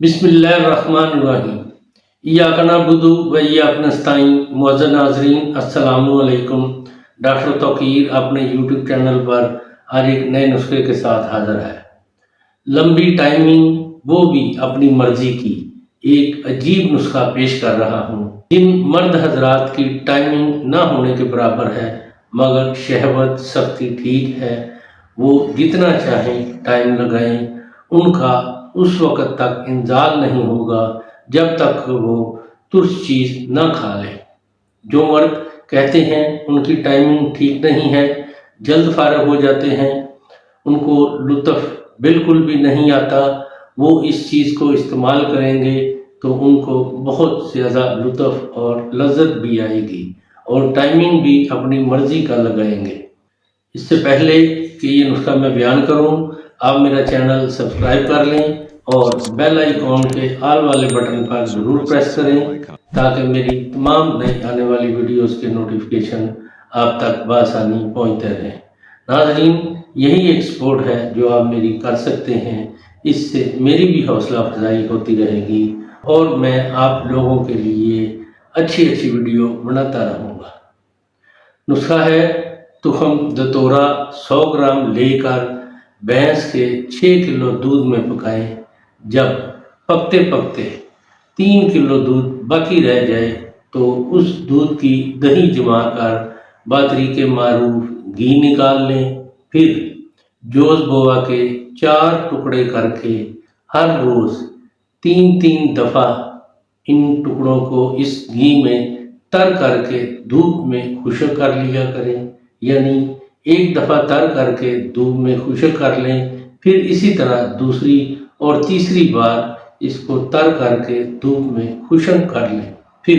बिस्मिल्लाहिर्रहमानिर्रहीम। इय्याका नअबुदु व इय्याका नस्तईन। मुअज़्ज़ज़ नाज़रीन, अस्सलामु अलैकुम। डॉक्टर तौकीर अपने यूट्यूब चैनल पर आज एक नए नुस्खे के साथ हाज़िर है। लंबी टाइमिंग, वो भी अपनी मर्जी की, एक अजीब नुस्खा पेश कर रहा हूँ। जिन मर्द हजरात की टाइमिंग ना होने के बराबर है मगर शहवत सख्ती ठीक है, वो जितना चाहें टाइम लगाएं, उनका उस वक़्त तक इंजाल नहीं होगा जब तक वो तुर्श चीज़ ना खा लें। जो मर्द कहते हैं उनकी टाइमिंग ठीक नहीं है, जल्द फारग हो जाते हैं, उनको लुत्फ़ बिल्कुल भी नहीं आता, वो इस चीज़ को इस्तेमाल करेंगे तो उनको बहुत ज़्यादा लुत्फ़ और लज़्ज़त भी आएगी और टाइमिंग भी अपनी मर्ज़ी का लगाएंगे। इससे पहले कि ये नुस्खा मैं बयान करूं, आप मेरा चैनल सब्सक्राइब कर लें और बेल आइकॉन के ऑल वाले बटन पर ज़रूर प्रेस करें ताकि मेरी तमाम नई आने वाली वीडियोस के नोटिफिकेशन आप तक बआसानी पहुंचते रहें। नाज़रीन, यही एक सपोर्ट है जो आप मेरी कर सकते हैं, इससे मेरी भी हौसला अफजाई होती रहेगी और मैं आप लोगों के लिए अच्छी वीडियो बनाता रहूँगा। नुस्खा है, तुखम दतोरा 100 ग्राम लेकर भैंस के 6 किलो दूध में पकाएं। जब पकते पकते 3 किलो दूध बाकी रह जाए तो उस दूध की दही जमा कर बातरीके मारूफ घी निकाल लें। फिर जोश बोआ के 4 टुकड़े करके हर रोज़ 3-3 दफ़ा इन टुकड़ों को इस घी में तर करके धूप में खुश्क कर लिया करें। यानी एक दफ़ा तर करके धूप में खुश्क कर लें, फिर इसी तरह दूसरी और तीसरी बार इसको तर करके धूप में खुश्क कर लें। फिर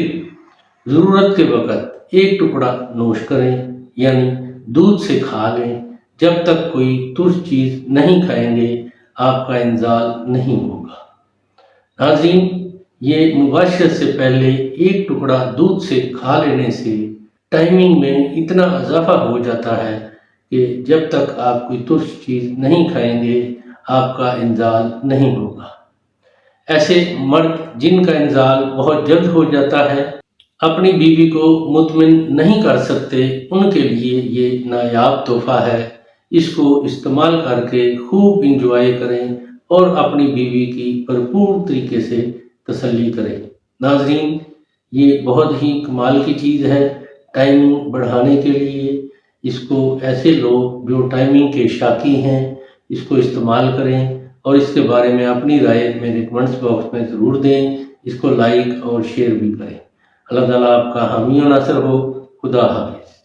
ज़रूरत के वक़्त एक टुकड़ा नोश करें, यानी दूध से खा लें। जब तक कोई तुर्श चीज़ नहीं खाएंगे आपका इंजाल नहीं होगा। नाज़रीन, ये मुबाशरत से पहले एक टुकड़ा दूध से खा लेने से टाइमिंग में इतना इजाफा हो जाता है कि जब तक आप कोई तुर्श चीज़ नहीं खाएंगे आपका इंजाल नहीं होगा। ऐसे मर्द जिनका इंजाल बहुत जल्द हो जाता है, अपनी बीवी को मुतमिन नहीं कर सकते, उनके लिए ये नायाब तोहफ़ा है। इसको इस्तेमाल करके खूब इंजॉय करें और अपनी बीवी की भरपूर तरीके से तसल्ली करें। नाज़रीन, ये बहुत ही कमाल की चीज़ है टाइमिंग बढ़ाने के लिए। इसको ऐसे लोग जो टाइमिंग के शाकी हैं इसको इस्तेमाल करें और इसके बारे में अपनी राय मेरे कमेंट्स बॉक्स में ज़रूर दें। इसको लाइक और शेयर भी करें। अल्लाह ताला आपका हामी और नासर हो। खुदा हाफ़िज़।